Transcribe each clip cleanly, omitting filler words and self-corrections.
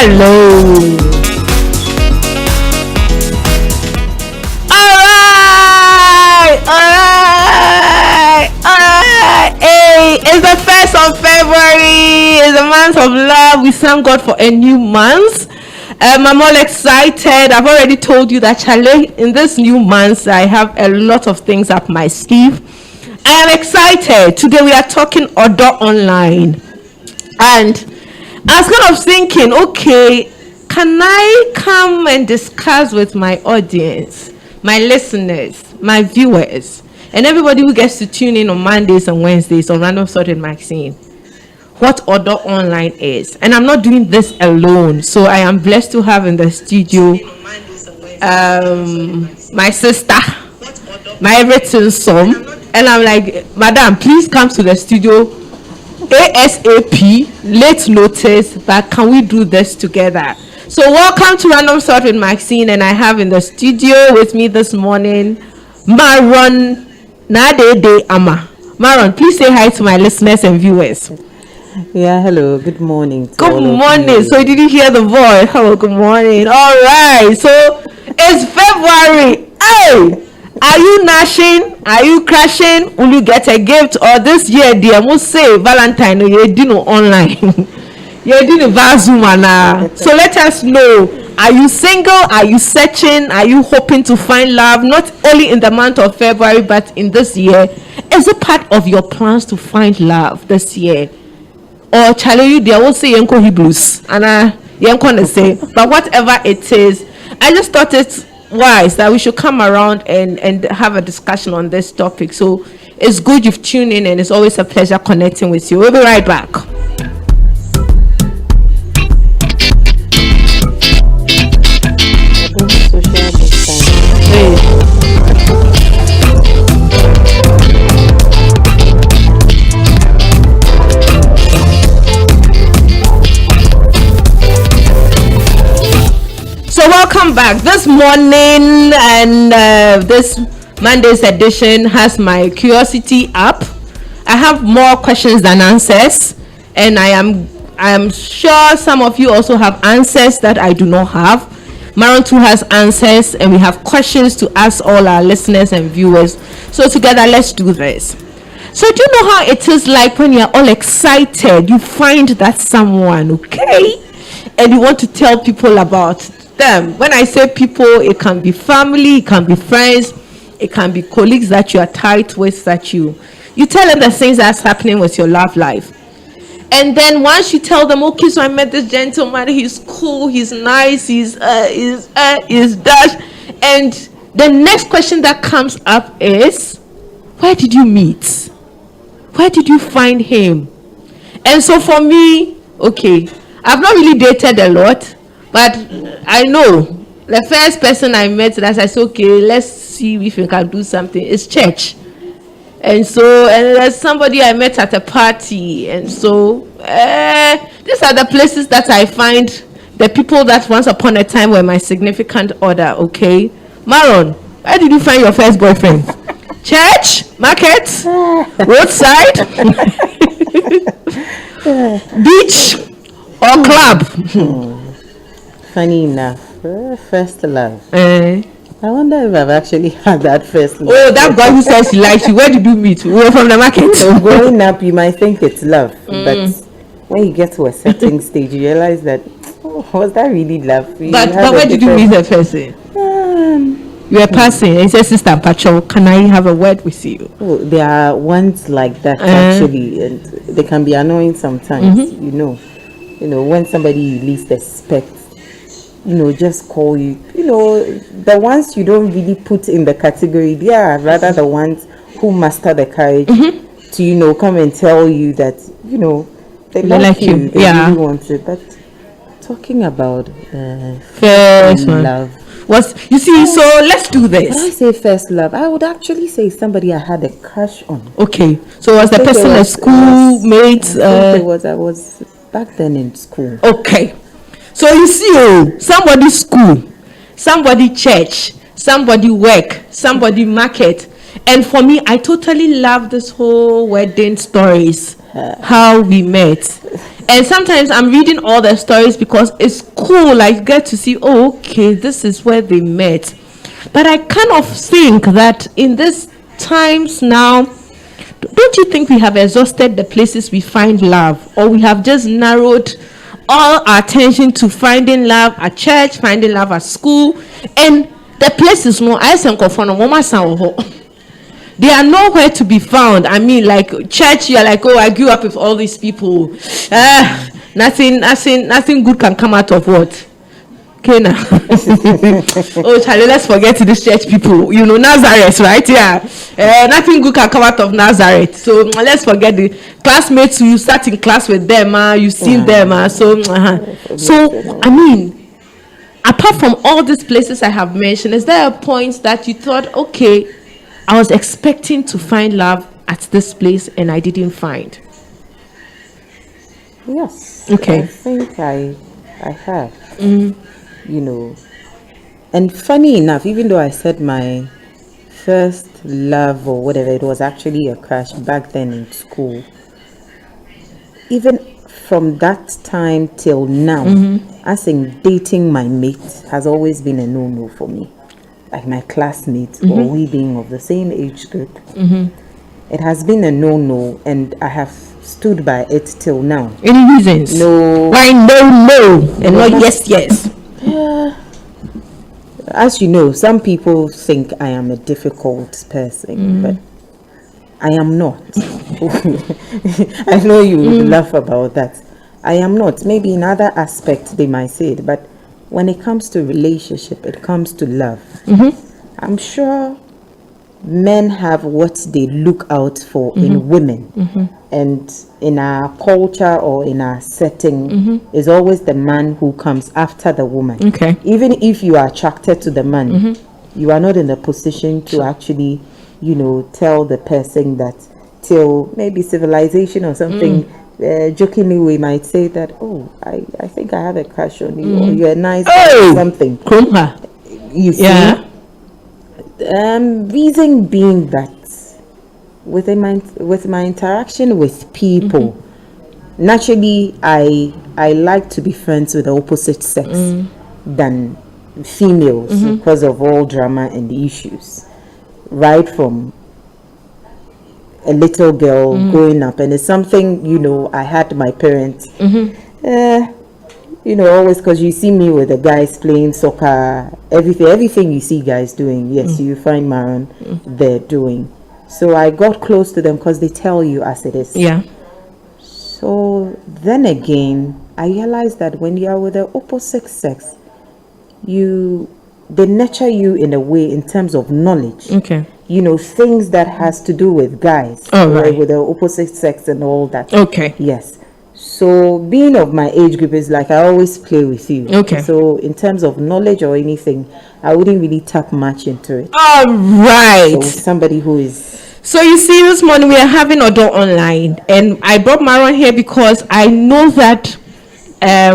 Hello. Alright. Hey, it's the 1st of February. It's a month of love. We thank God for a new month. I'm all excited. I've already told you that, Charlie, in this new month, I have a lot of things up my sleeve. I am excited. Today we are talking Order Online. And I was kind of thinking, okay, can I come and discuss with my audience, my listeners, my viewers, and everybody who gets to tune in on Mondays and Wednesdays on Random Thought with Maxine, what Order Online is? And I'm not doing this alone. So I am blessed to have in the studio my sister, my everything son. And I'm like, Madam, please come to the studio ASAP, late notice, but can we do this together? So welcome to Random Thought with Maxine, and I have in the studio with me this morning Maron Nadede Ama. Maron, please say hi to my listeners and viewers. Yeah, hello, good morning. Good morning. So did you hear the voice? Hello, good morning. All right, so it's February. Hey, are you gnashing? Are you crashing? Will you get a gift? Or this year, dear, must say Valentine, you didn't online. You didn't Vazumana. So let us know. Are you single? Are you searching? Are you hoping to find love? Not only in the month of February, but in this year. Is it part of your plans to find love this year? Or Charlie, they will say Yanko Hebrews, and Yanko say, but whatever it is, I just thought it's wise that we should come around and have a discussion on this topic. So it's good you've tuned in, and it's always a pleasure connecting with you. We'll be right back. So welcome back. This morning and this Monday's edition has my curiosity up. I have more questions than answers, and I am sure some of you also have answers that I do not have. Maron too has answers, and we have questions to ask all our listeners and viewers. So together, let's do this. So do you know how it is like when you're all excited, you find that someone, okay, and you want to tell people about them? When I say people, it can be family, it can be friends, it can be colleagues that you are tight with, that you tell them the things that's happening with your love life. And then once you tell them, okay, so I met this gentleman, he's cool, he's nice, he's dash, and the next question that comes up is, where did you meet? Where did you find him? And so for me, okay, I've not really dated a lot, but I know the first person I met that I said, okay, let's see if we can do something, is church. And there's somebody I met at a party. And so these are the places that I find the people that once upon a time were my significant other, okay? Maron, where did you find your first boyfriend? Church? Market? Roadside? Beach? Or club? Funny enough, first love. I wonder if I've actually had that first love. Oh, that guy who says he likes you, where did you meet? We were from the market. So growing up, you might think it's love, but when you get to a certain stage, you realize that, was that really love? But where did you meet the person? You were passing, and he said, Sister Pacho, can I have a word with you? Oh, there are ones like that actually, and they can be annoying sometimes. You know, when somebody you least expect, just call you. The ones you don't really put in the category, they are rather the ones who muster the courage to, come and tell you that, they like you. They really want it. But talking about first love. You see, so let's do this. When I say first love, I would actually say somebody I had a crush on. Okay, so was the person a schoolmate? I was back then in school. Okay, so you see, somebody school, somebody church, somebody work, somebody market, and for me, I totally love this whole wedding stories, how we met. And sometimes I'm reading all the stories because it's cool. Like, get to see, oh, okay, this is where they met. But I kind of think that in these times now, don't you think we have exhausted the places we find love, or we have just narrowed all our attention to finding love at church, finding love at school, and the places no I send for no mama sound they are nowhere to be found. I mean, like church, you're like, oh, I grew up with all these people. Nothing good can come out of what? Okay, now. Oh, Charlie, let's forget this church people. You know, Nazareth, right? Yeah. Nothing good can come out of Nazareth. So let's forget the classmates who you sat in class with them. You've seen them. So, I mean, apart from all these places I have mentioned, is there a point that you thought, okay, I was expecting to find love at this place and I didn't find? Yes. Okay. I think I have. You know, and funny enough, even though I said my first love or whatever, it was actually a crush back then in school. Even from that time till now, as in dating my mate has always been a no-no for me. Like my classmates or we being of the same age group. It has been a no-no, and I have stood by it till now. Any reasons? No. Why no, and not yes? As you know, some people think I am a difficult person, but I am not. I know you would laugh about that. I am not. Maybe in other aspects they might say it, but when it comes to relationship, it comes to love. I'm sure men have what they look out for in women, and in our culture or in our setting is always the man who comes after the woman. Okay. Even if you are attracted to the man, you are not in a position to actually, you know, tell the person that till maybe civilization or something. Jokingly we might say that, oh, I think I have a crush on you, or you're nice or something. You see? Reason being that with my interaction with people, naturally I like to be friends with the opposite sex than females because of all drama and the issues, right from a little girl growing up. And it's something, you know, I had my parents you know, always, because you see me with the guys playing soccer, everything you see guys doing, yes, you find Maron there doing. So I got close to them because they tell you as it is. Yeah. So then again, I realized that when you are with the opposite sex, they nurture you in a way in terms of knowledge. Okay. You know, things that has to do with guys. Right. With the opposite sex and all that. Okay. Yes. So being of my age group is like I always play with you. Okay. So in terms of knowledge or anything, I wouldn't really tap much into it. All right. So somebody who is... So you see, this morning we are having Odo online, and I brought Maron here because I know that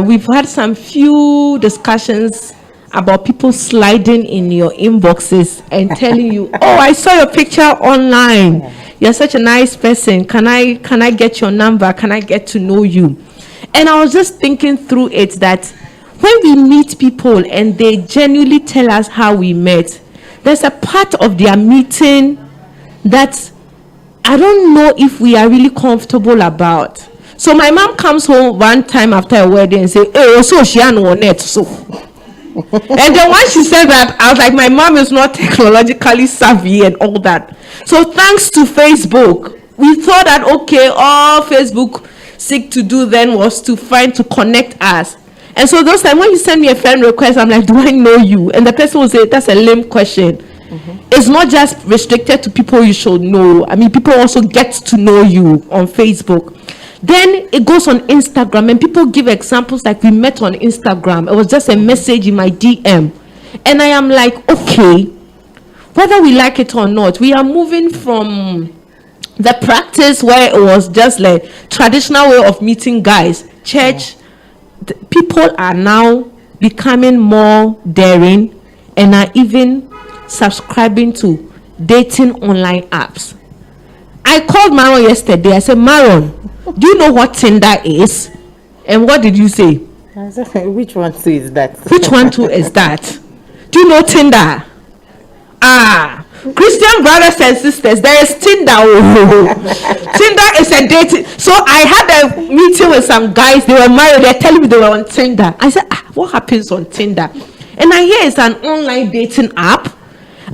we've had some few discussions about people sliding in your inboxes and telling you, oh, I saw your picture online. Yeah. You're such a nice person. Can I get your number? Can I get to know you? And I was just thinking through it that when we meet people and they genuinely tell us how we met, there's a part of their meeting that I don't know if we are really comfortable about. So my mom comes home one time after a wedding and say, "Hey, so she on net so." And then when she said that, I was like, my mom is not technologically savvy and all that. So thanks to Facebook, we thought that, okay, all Facebook seek to do then was to connect us. And so those times when you send me a friend request, I'm like, do I know you? And the person will say, that's a lame question. It's not just restricted to people you should know. I mean, people also get to know you on Facebook. Then it goes on Instagram, and people give examples like we met on Instagram. It was just a message in my DM. And I am like, okay, whether we like it or not, we are moving from the practice where it was just like traditional way of meeting guys. Church, people are now becoming more daring and are even subscribing to dating online apps. I called Maron yesterday. I said, Maron, do you know what Tinder is? And what did you say? I said, which one too is that? Which one too is that? Do you know Tinder? Christian brothers and sisters, there is Tinder. Tinder is a dating. So I had a meeting with some guys. They were married. They're telling me they were on Tinder. I said, what happens on Tinder? And I hear it's an online dating app.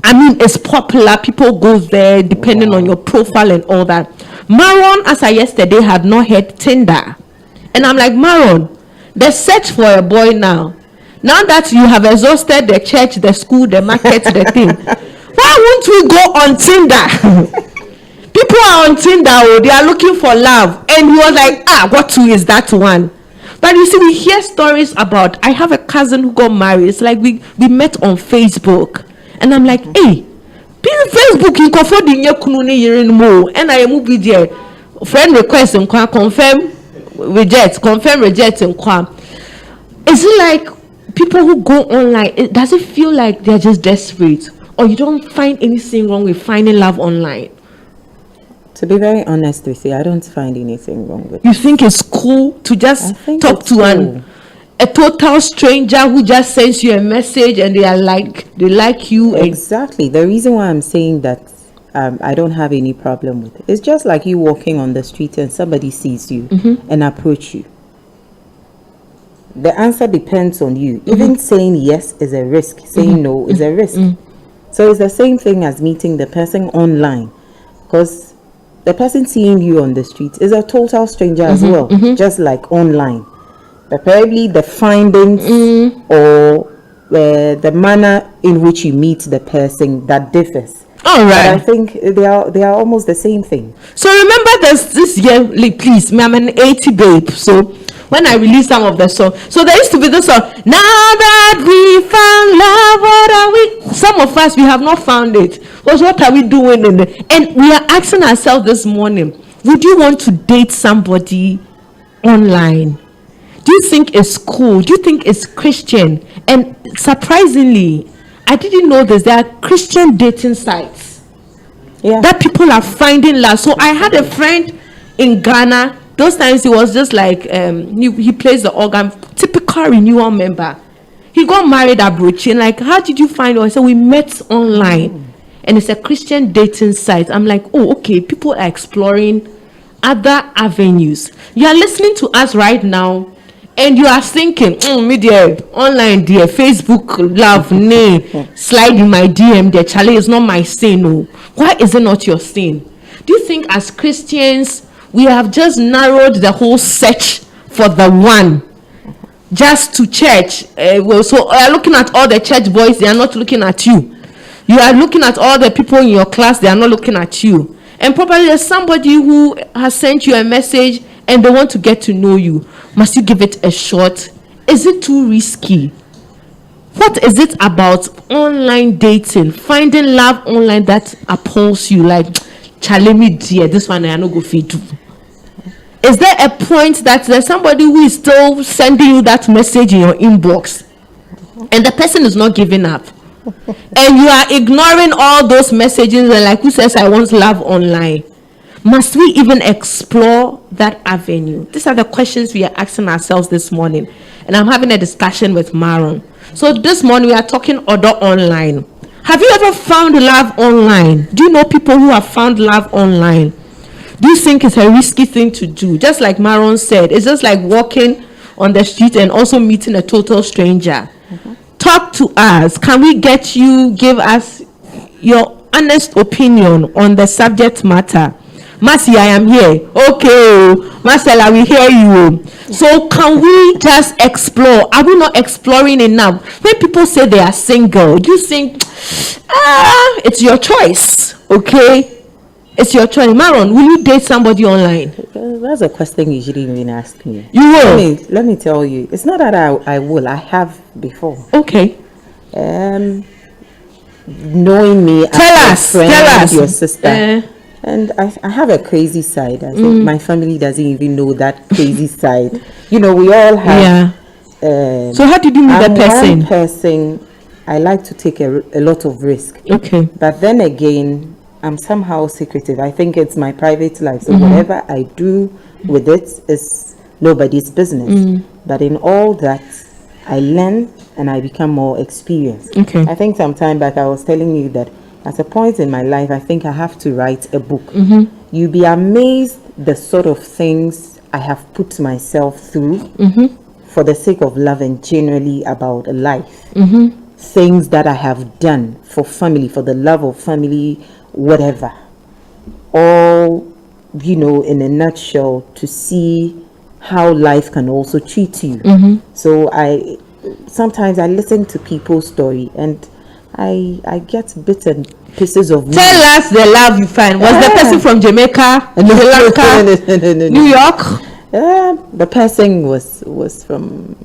I mean, it's popular. People go there depending on your profile and all that. Maron, as I yesterday, had not heard Tinder. And I'm like, Maron, the search for a boy now. Now that you have exhausted the church, the school, the market, the thing, why won't we go on Tinder? People are on Tinder, they are looking for love. And he was like, what two is that one? But you see, we hear stories about, I have a cousin who got married. It's like we met on Facebook. And I'm like, hey, Facebook, you can afford the kununi and I move with your friend request and confirm, reject and come. Is it like people who go online, does it feel like they're just desperate? Or you don't find anything wrong with finding love online? To be very honest with you, I don't find anything wrong with it. You think it's cool to just talk to a total stranger who just sends you a message and they like you? Exactly. The reason why I'm saying that I don't have any problem with it. It's just like you walking on the street and somebody sees you and approach you. The answer depends on you. Even saying yes is a risk. Saying no is a risk. So it's the same thing as meeting the person online. Because the person seeing you on the street is a total stranger as well. Just like online. But probably the findings or the manner in which you meet the person that differs. All right. But I think they are almost the same thing. So remember this year, please, I'm an 80 babe. So when I released some of the song, so there used to be this song, now that we found love, what are we? Some of us, we have not found it. What are we doing in it? And we are asking ourselves this morning, would you want to date somebody online? Do you think it's cool? Do you think it's Christian? And surprisingly, I didn't know this. There are Christian dating sites that people are finding love. So I had a friend in Ghana. Those times he was just like he plays the organ, typical renewal member. He got married at Brochi. Like, how did you find her? I said, we met online, and it's a Christian dating site. I'm like, oh, okay. People are exploring other avenues. You are listening to us right now, and you are thinking, media online, dear Facebook love, slide in my DM. Dear Charlie, is not my sin. No, why is it not your sin? Do you think as Christians we have just narrowed the whole search for the one just to church? So you are looking at all the church boys, they are not looking at you. You are looking at all the people in your class, they are not looking at you. And probably there's somebody who has sent you a message and they want to get to know you. Must you give it a shot? Is it too risky? What is it about online dating, finding love online that appalls you? Like, Charlie, me dear, this one I no go feed do. Is there a point that there's somebody who is still sending you that message in your inbox and the person is not giving up? And you are ignoring all those messages and like, who says I want love online? Must we even explore that avenue? These are the questions we are asking ourselves this morning. And I'm having a discussion with Maron. So this morning we are talking other online. Have you ever found love online? Do you know people who have found love online? Do you think it's a risky thing to do? Just like Maron said, it's just like walking on the street and also meeting a total stranger. Talk to us. Can we get you, give us your honest opinion on the subject matter? Mercy, I am here. Okay, Marcella, we hear you. So can we just explore? Are we not exploring enough? When people say they are single, do you think, it's your choice, okay? It's your choice. Maron, will you date somebody online? That's a question you shouldn't even ask me. You will? Let me tell you. It's not that I will. I have before. Okay. Knowing me as a friend, your sister. And I have a crazy side. I think my family doesn't even know that crazy side. You know, we all have. Yeah. So how did you meet that person? One person, I like to take a lot of risk. Okay. But then again, I'm somehow secretive. I think it's my private life. So whatever I do with it is nobody's business. But in all that, I learn and I become more experienced. Okay. I think some time back I was telling you that at a point in my life, I think I have to write a book. You'll be amazed the sort of things I have put myself through for the sake of love and generally about life. Things that I have done for family, for the love of family, whatever. All, in a nutshell, to see how life can also treat you. So sometimes I listen to people's story and I get bits and pieces of Tell us the love you find. Was the person from Jamaica, Sri Lanka, no. New York? The person was from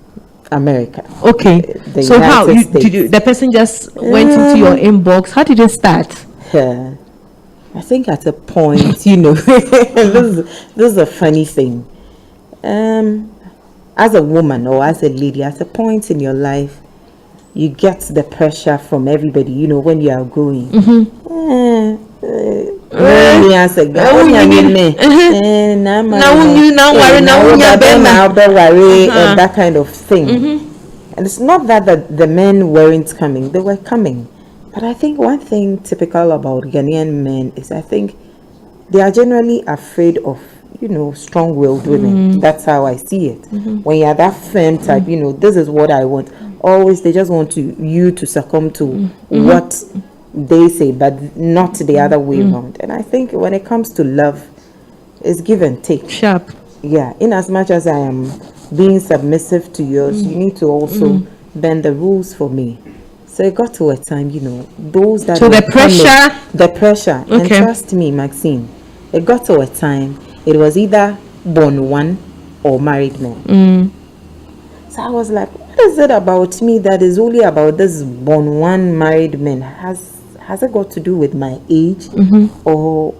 America. Okay. The So how United did States. the person just went into your inbox? How did it start? I think at a point, this is a funny thing. As a woman or as a lady, at a point in your life, you get the pressure from everybody, when you are growing. That kind of thing. And it's not that the men weren't coming, they were coming. But I think one thing typical about Ghanaian men is I think they are generally afraid of, strong-willed women. That's how I see it. When you're that firm type, this is what I want. Always they just want you to succumb to what they say, but not the other way around. And I think when it comes to love, it's give and take. Sharp. Yeah, in as much as I am being submissive to yours, you need to also bend the rules for me. So it got to a time, those that So the pressure, okay. And trust me, Maxine, it got to a time it was either born one or married men. So I was like, what is it about me that is only about this born one married men? Has it got to do with my age, or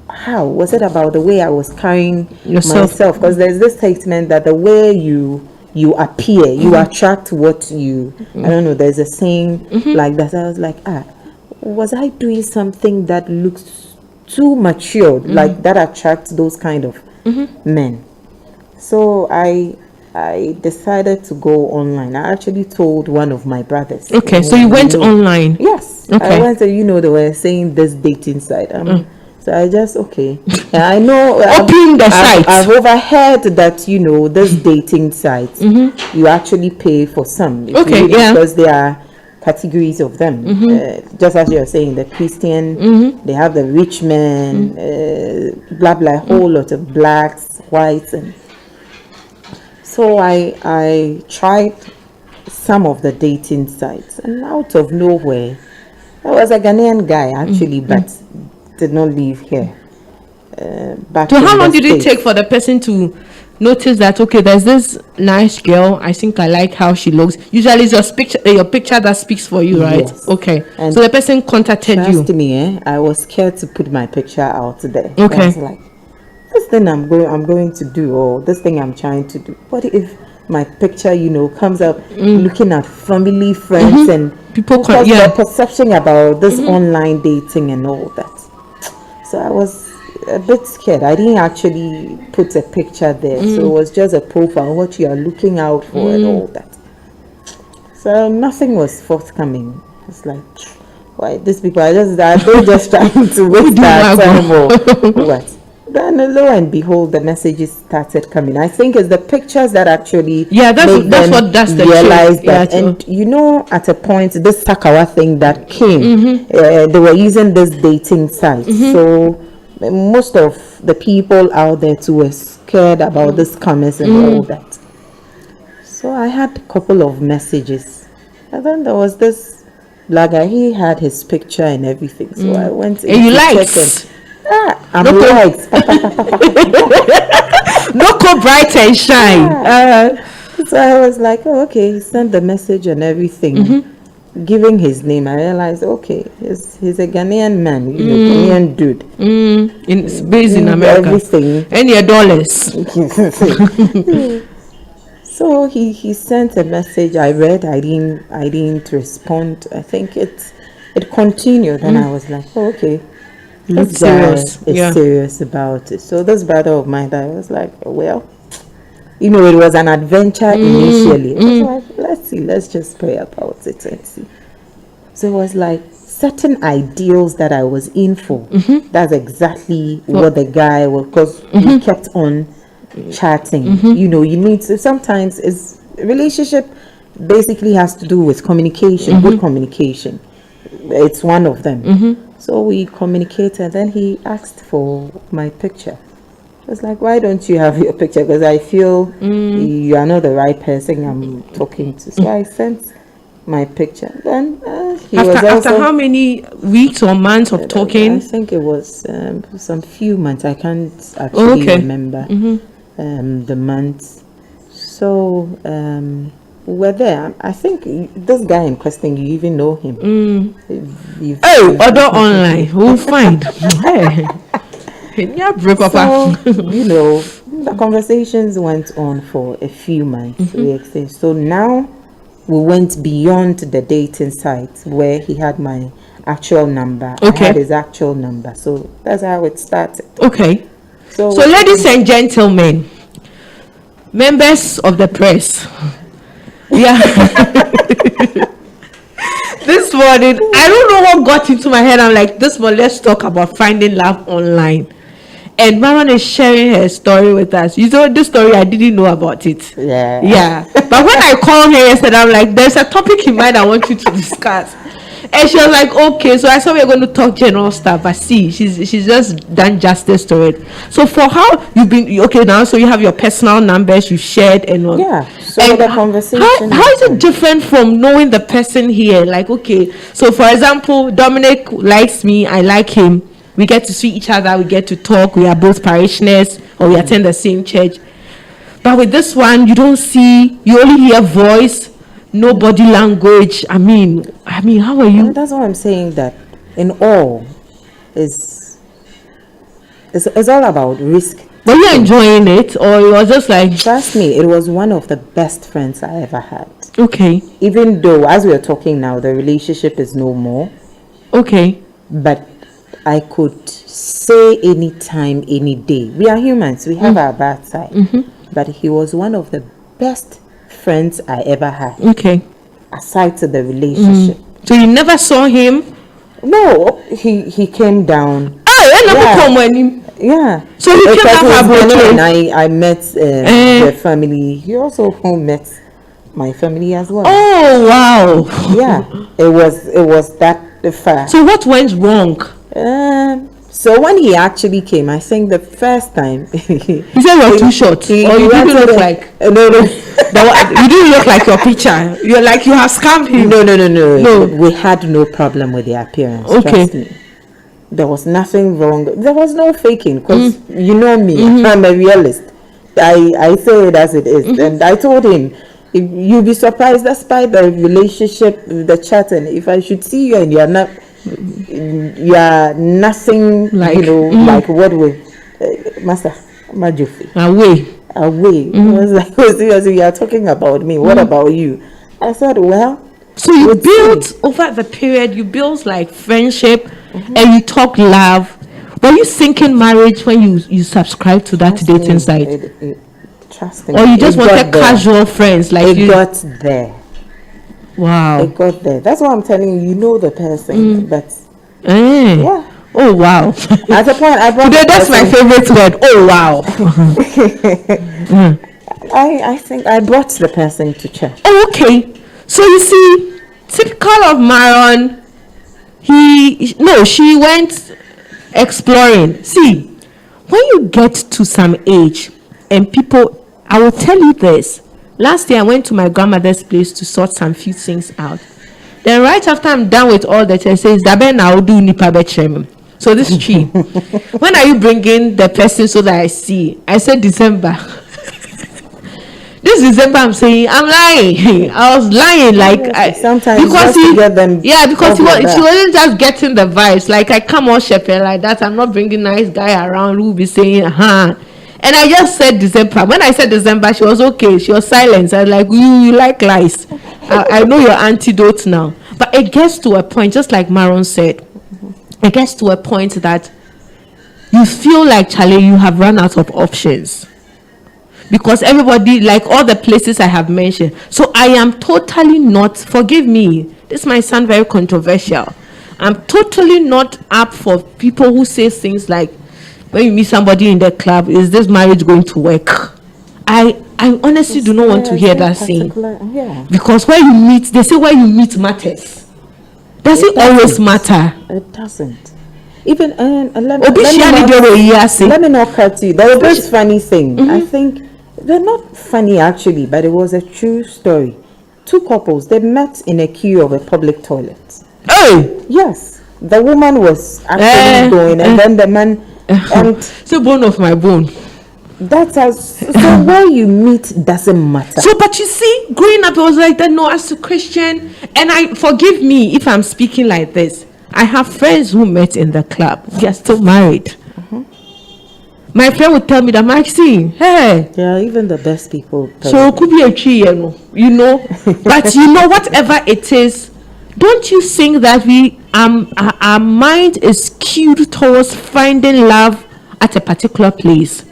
how was it about the way I was carrying myself? Because there's this statement that the way you appear, you attract what you. I don't know. There's a saying like that. I was like, was I doing something that looks too mature, like that attracts those kind of men? So I decided to go online. I actually told one of my brothers. Okay, so you went online? Yes. Okay. I went to, they were saying this dating site. So I just, yeah, I know. Open the site. I've overheard that, this dating site, you actually pay for some. Because there are categories of them. Just as you're saying, the Christian, they have the rich men, blah, blah, a whole lot of blacks, whites, and so I tried some of the dating sites, and out of nowhere, there was a Ghanaian guy actually, but did not live here. So how long did it take for the person to notice that, okay, there's this nice girl, I think I like how she looks? Usually it's your picture that speaks for you, right? Yes. Okay. And so the person contacted you. Trust me, I was scared to put my picture out there. Okay. I was like, this thing I'm going to do, or this thing I'm trying to do, what if my picture, comes up looking at family, friends, and people the perception about this online dating and all that. So I was a bit scared. I didn't actually put a picture there, so it was just a profile, what you are looking out for and all that. So nothing was forthcoming. It's like, why these people are they're just trying to waste their time or what? Then lo and behold, the messages started coming. I think it's the pictures that actually that's the realize that. And at a point, this Sakawa thing that came, they were using this dating site. So most of the people out there too were scared about this scammers and all that. So I had a couple of messages, and then there was this black guy. He had his picture and everything. So I went. And you liked. I'm liked. No go bright and shine. So I was like, okay. He sent the message and everything, giving his name. I realized, okay, he's a Ghanaian man, Ghanaian dude. Based in America. Everything. And your dollars. So he sent a message. I read. I didn't respond. I think it continued, and I was like, okay. This guy is serious about it. So this brother of mine, I was like, well, you know, it was an adventure initially. It was like, let's see, let's just pray about it and see. So it was like certain ideals that I was in for. That's exactly what the guy was, because we kept on chatting. You know, you need to, sometimes it's relationship basically has to do with communication, good communication. It's one of them. So we communicated, then he asked for my picture. I was like, why don't you have your picture? Because I feel you are not the right person I'm talking to. So I sent my picture. Then after how many weeks or months of talking? I think it was some few months. I can't actually remember the months. So we were there. I think this guy in question, you even know him. Other online, we'll find. Yeah, so, you know, the conversations went on for a few months. We exchanged. So now we went beyond the dating site where he had my actual number. I had his actual number. So that's how it started. Okay. So ladies and gentlemen, members of the press. Yeah. This morning, I don't know what got into my head. I'm like, this morning, let's talk about finding love online. And Maron is sharing her story with us. You know, this story, I didn't know about it. Yeah. But when I called her yesterday, I'm like, there's a topic in mind I want you to discuss. And she was like, okay. So I thought we were going to talk general stuff. But see, she's just done justice to it. So for how you've been, okay, now, so you have your personal numbers you shared and all. Yeah. So and the conversation. How is it different from knowing the person here? Like, okay, so for example, Dominic likes me, I like him. We get to see each other, we get to talk, we are both parishioners, or we attend the same church. But with this one, you don't see, you only hear voice, no body language. I mean, how are you? And that's why I'm saying that in all, it's all about risk. Were you enjoying it, or it was just like... Trust me, it was one of the best friends I ever had. Okay. Even though, as we are talking now, the relationship is no more. Okay. But I could say anytime, any day. We are humans. We have our bad side. But he was one of the best friends I ever had. Okay. Aside to the relationship. So you never saw him? No, he came down. I never come when him. Yeah. So he came down. I met their family. He also met my family as well. Oh wow. Yeah. It was that the fact. So what went wrong? So when he actually came, I think the first time he said you were too short, or you didn't look like no. You didn't look like your picture. You're like you have scammed him. No. We had no problem with the appearance. Okay. Trust me. There was nothing wrong. There was no faking, because you know me. I'm a realist. I say it as it is, and I told him, you'll be surprised, despite the relationship, the chatting, if I should see you and you are nothing like, like what we Master Majofi away. I was like, oh, seriously, you are talking about me, what about you? I said, well, so you built over the period, you built like friendship, and you talk love. Were you thinking marriage when you subscribed to that dating site? Trust me. Or you just wanted casual friends? Like it got there. Wow. It got there. That's why I'm telling you, you know the person. But yeah. Oh wow. At a point, I brought. Today, that's my favorite word. Oh wow. I think I brought the person to church. Oh, okay. So you see, typical of Maron. She went exploring. See, when you get to some age, and people, I will tell you this. Last year, I went to my grandmother's place to sort some few things out. Then right after I'm done with all that, I says, "Dabe na udu nipa bechem." So this tree. When are you bringing the person so that I see? I said December. This December, I'm saying I'm lying. I was lying, like sometimes because he get them. Yeah, because she wasn't just getting the vibes. Like I come on shepherd like that. I'm not bringing nice guy around who will be saying, And I just said December. When I said December, she was okay. She was silent. I was like, you like lies. I know your antidote now. But it gets to a point, just like Maron said, it gets to a point that you feel like, Charlie, you have run out of options. because everybody, like all the places I have mentioned. So I am totally not, forgive me, this might sound very controversial, I'm totally not up for people who say things like, when you meet somebody in the club, is this marriage going to work? I honestly do not want to hear that saying. Yeah. Because where you meet, they say where you meet matters. Does it always matter? It doesn't. Even let me not cut you. There was this funny thing. I think they're not funny actually, but it was a true story. Two couples, they met in a queue of a public toilet. Oh yes, the woman was actually going, and then the man. And so bone of my bone. That's so where you meet doesn't matter. So, but you see, growing up, it was like that. No, as a Christian, and I forgive me if I'm speaking like this. I have friends who met in the club. They are still married. My friend would tell me that, Maxine, hey, yeah, even the best people. So it could be a tree, you know. But you know, whatever it is, don't you think that our mind is skewed towards finding love at a particular place?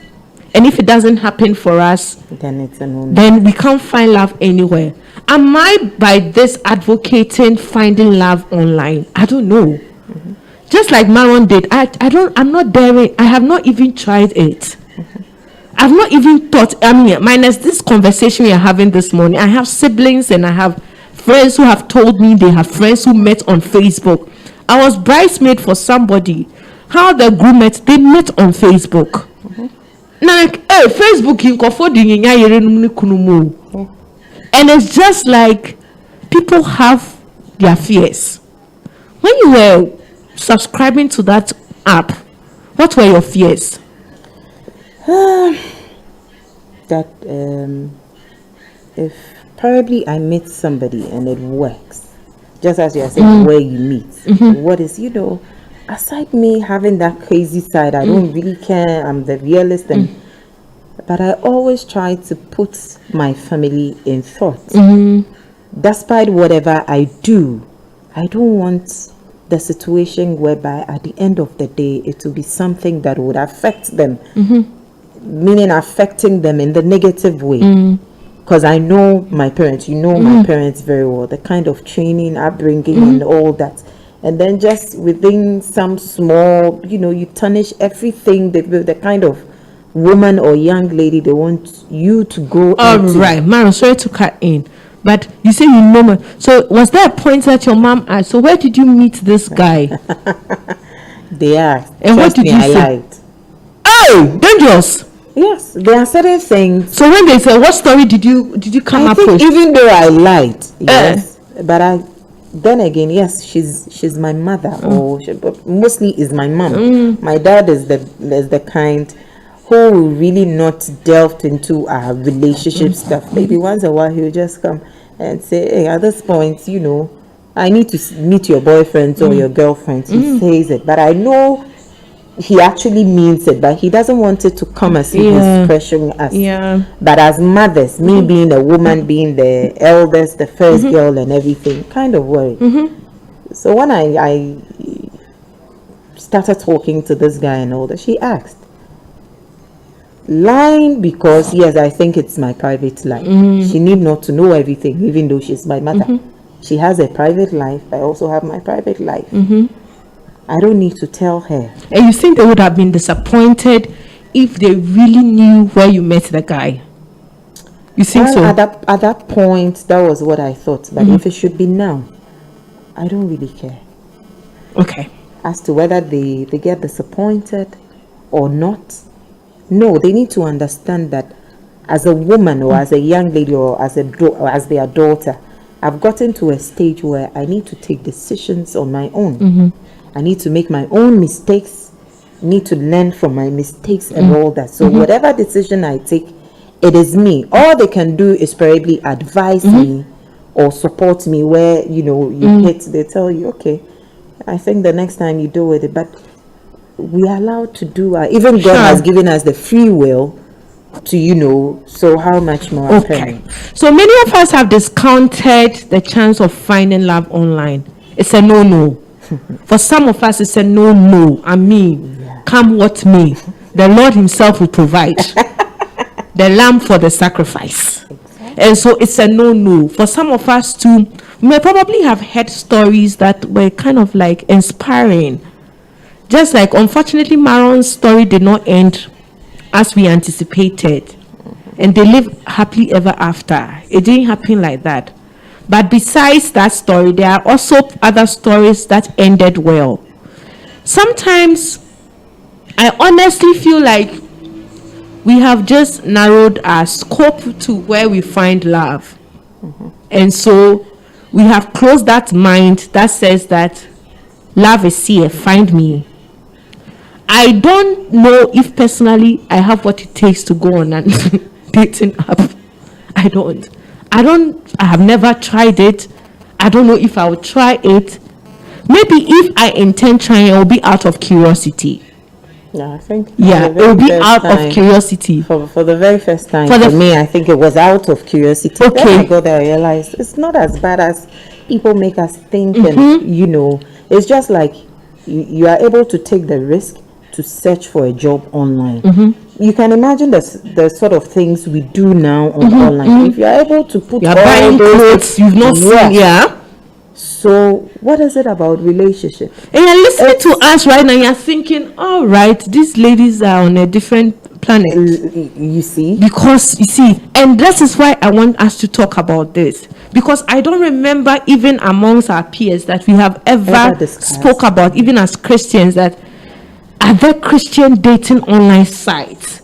And if it doesn't happen for us, then we can't find love anywhere. Am I by this advocating finding love online? I don't know. Just like Maron did, I'm not daring. I have not even tried it. I've not even thought. I mean, minus this conversation we are having this morning, I have siblings and I have friends who have told me they have friends who met on Facebook. I was bridesmaid for somebody. How the groom met? They met on Facebook. Like, hey, Facebook and it's just like people have their fears. When you were subscribing to that app, what were your fears? That if probably I meet somebody and it works, just as you are saying, where you meet, what is, aside me having that crazy side, I don't really care. I'm the realist, but I always try to put my family in thought. Despite whatever I do, I don't want the situation whereby at the end of the day it will be something that would affect them, meaning affecting them in the negative way. Because I know my parents, my parents very well, the kind of training, upbringing, and all that. And then just within some small, you tarnish everything, the kind of woman or young lady they want you to go into. Right, Mara, sorry to cut in. But you say so was there a point that your mom asked, so where did you meet this guy? They asked. And what did you say? I lied. Oh, dangerous. Yes, there are certain things. So when they say, what story did you come up with? Even though I lied, yes, but then again, yes, she's my mother, but mostly is my mom. My dad is the kind who will really not delved into our relationship stuff. Maybe once a while he'll just come and say, hey, at this point, I need to meet your boyfriend or your girlfriend. He says it, but I know he actually means it, but he doesn't want it to come as if he's pressuring us. Yeah. But as mothers, me being a woman, being the eldest, the first girl and everything, kind of worry. So when I started talking to this guy and all that, she asked, lying because, yes, I think it's my private life. She need not to know everything, even though she's my mother. She has a private life. I also have my private life. I don't need to tell her. And you think they would have been disappointed if they really knew where you met the guy? You think so? At that point, that was what I thought. But if it should be now, I don't really care. Okay. As to whether they get disappointed or not, no, they need to understand that as a woman or as a young lady or as their daughter, I've gotten to a stage where I need to take decisions on my own. I need to make my own mistakes, need to learn from my mistakes and all that. So whatever decision I take, it is me. All they can do is probably advise me or support me where, you hit, they tell you, okay, I think the next time you do it, but we are allowed to do even God has given us the free will to, so how much more? Okay. So many of us have discounted the chance of finding love online. It's a no. For some of us, it's a no. I mean, come what may, the Lord himself will provide. the lamb for the sacrifice. And so it's a no. For some of us too, we may probably have heard stories that were kind of like inspiring. Just like, unfortunately, Maron's story did not end as we anticipated. And they live happily ever after. It didn't happen like that. But besides that story, there are also other stories that ended well. Sometimes I honestly feel like we have just narrowed our scope to where we find love. And so we have closed that mind that says that love is here, find me. I don't know if personally I have what it takes to go on and dating app. I have never tried it. I don't know if I will try it. Maybe if I intend trying, it will be out of curiosity. Yeah, I think. Yeah, it will be out of curiosity. For the very first time, for me, I think it was out of curiosity. Okay. Then I got there, I realized it's not as bad as people make us think. And, you know, it's just like you are able to take the risk to search for a job online. You can imagine the sort of things we do now on online. If you are able to put all buying clothes you've not seen, So what is it about relationship? And you're listening to us right now, you're thinking, all right, these ladies are on a different planet. You see? Because, you see, and this is why I want us to talk about this. Because I don't remember even amongst our peers that we have ever spoke about, even as Christians, that are there Christian dating online sites?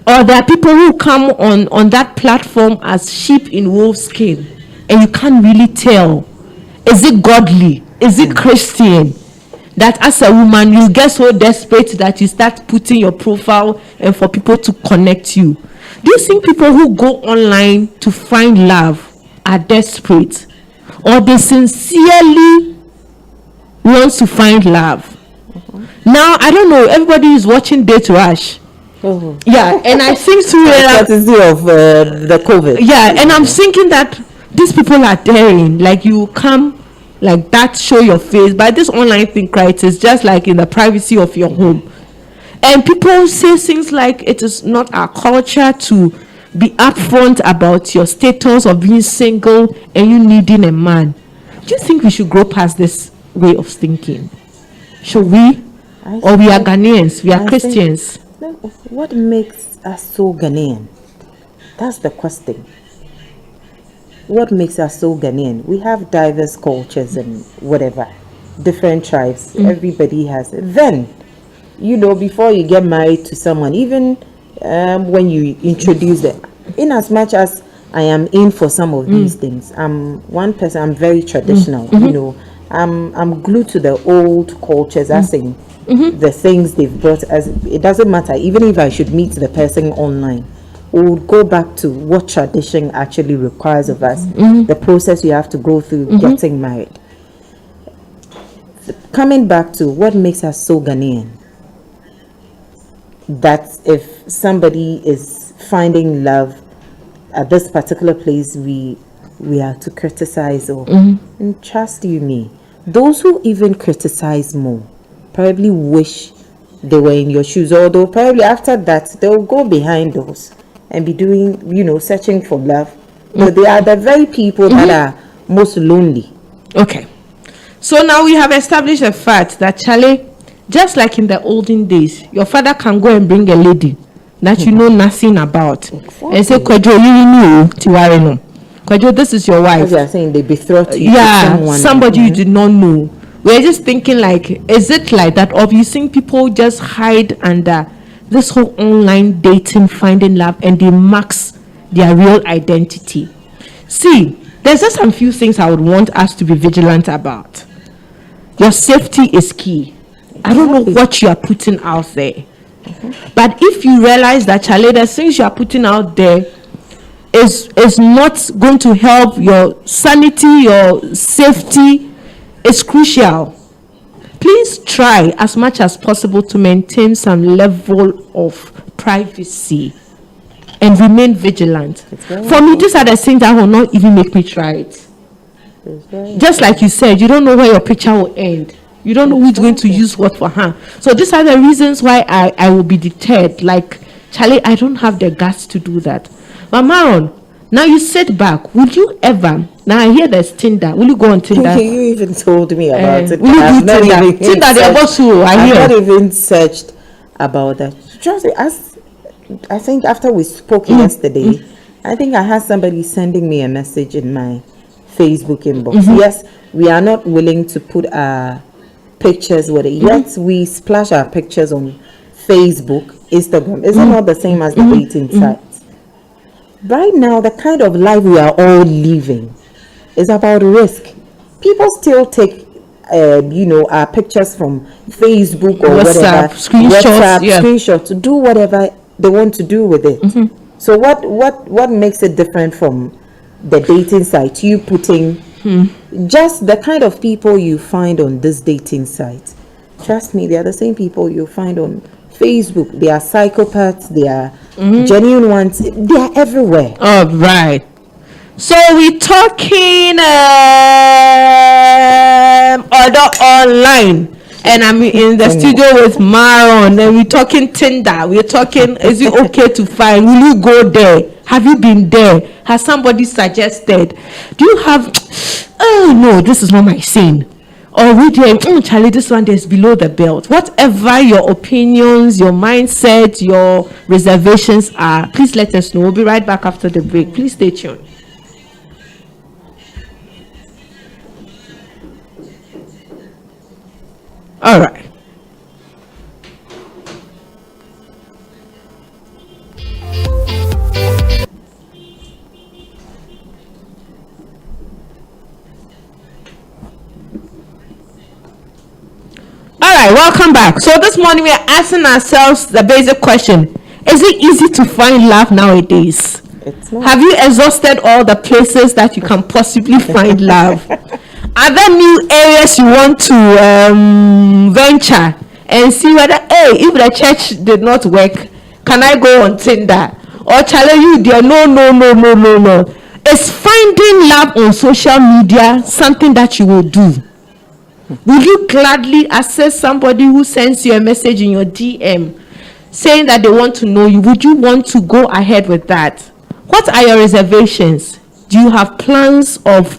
Or there are people who come on that platform as sheep in wolf's skin, and you can't really tell. Is it godly? Is it Christian? That as a woman, you get so desperate that you start putting your profile and for people to connect you. Do you think people who go online to find love are desperate? Or they sincerely want to find love? Now, I don't know. Everybody is watching Date Rush. Yeah, and I think through courtesy of the COVID. Yeah, and I'm thinking that these people are daring. Like, you come like that, show your face. But this online thing, right, is just like in the privacy of your home. And people say things like it is not our culture to be upfront about your status of being single and you needing a man. Do you think we should grow past this way of thinking? Should we? Or we are Ghanaians, we are Christians? What makes us so Ghanaian? That's the question. What makes us so Ghanaian? We have diverse cultures and whatever, different tribes. Everybody has it. Then, you know, before you get married to someone, even when you introduce them, in as much as I am in for some of these things, I'm one person. I'm very traditional. You know, I'm glued to the old cultures. As in the things they've brought. As it doesn't matter. Even if I should meet the person online, we would go back to what tradition actually requires of us. The process you have to go through getting married. Coming back to what makes us so Ghanaian. That if somebody is finding love at this particular place, we are to criticize or and trust you me. Those who even criticize more probably wish they were in your shoes, although probably after that they'll go behind doors and be doing, you know, searching for love. But they are the very people that are most lonely. Okay. So now we have established the fact that, Charlie, just like in the olden days, your father can go and bring a lady that you know nothing about. Exactly. And say, Kwadwo, you knew Tiwari no. Kwadwo, this is your wife. As you are saying, they betrothed you to somebody you did not know. We're just thinking like, is it like that? Or you think people just hide under this whole online dating, finding love, and they mask their real identity? See, there's just some few things I would want us to be vigilant about. Your safety is key. I don't know what you are putting out there. But if you realize that, Charlie, the things you are putting out there is not going to help your sanity, your safety, it's crucial. Please try as much as possible to maintain some level of privacy and remain vigilant. For me, these are the things that will not even make me try it. Just like you said, you don't know where your picture will end. You don't know who's going to use what for her. So these are the reasons why I will be deterred. Like, Charlie, I don't have the guts to do that. But Maron, now you sit back. Would you ever? Now I hear there's Tinder. Will you go on Tinder? You even told me about it. Will you do Tinder? Tinder, they are both who I hear. I've not even searched about that. Just as I think after we spoke yesterday, I think I had somebody sending me a message in my Facebook inbox. Yes, we are not willing to put our pictures with it. Yet we splash our pictures on Facebook, Instagram. Is it not the same as the dating sites? Right now, the kind of life we are all living is about risk. People still take our pictures from Facebook or whatever, screenshots to do whatever they want to do with it. So what makes it different from the dating site? You putting just the kind of people you find on this dating site. Trust me, they are the same people you find on Facebook. They are psychopaths. They are genuine ones. They are everywhere. All right. So we're talking order online, and I'm in the studio with Maron, and we're talking Tinder. We're talking, is it okay to find? Will you go there? Have you been there? Has somebody suggested? Do you have? Oh no, this is not my scene. Or we do, Charlie, this one is below the belt. Whatever your opinions, your mindset, your reservations are, please let us know. We'll be right back after the break. Please stay tuned. All right. Welcome back. So this morning we are asking ourselves the basic question: is it easy to find love nowadays? It's not. Have you exhausted all the places that you can possibly find love? Are there new areas you want to venture and see whether, hey, if the church did not work, can I go on Tinder? Or challenge you there? No. Is finding love on social media something that you will do? Will you gladly access somebody who sends you a message in your DM saying that they want to know you? Would you want to go ahead with that? What are your reservations? Do you have plans of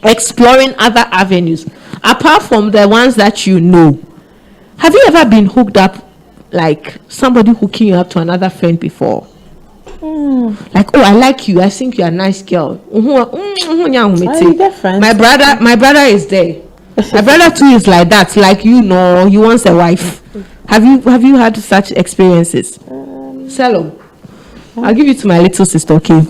exploring other avenues apart from the ones that you know? Have you ever been hooked up, like somebody hooking you up to another friend before? Like, oh, I like you. I think you're a nice girl. My brother is there. My brother too is like that. Like, he wants a wife. Have you had such experiences? Selo, I'll give you to my little sister, okay?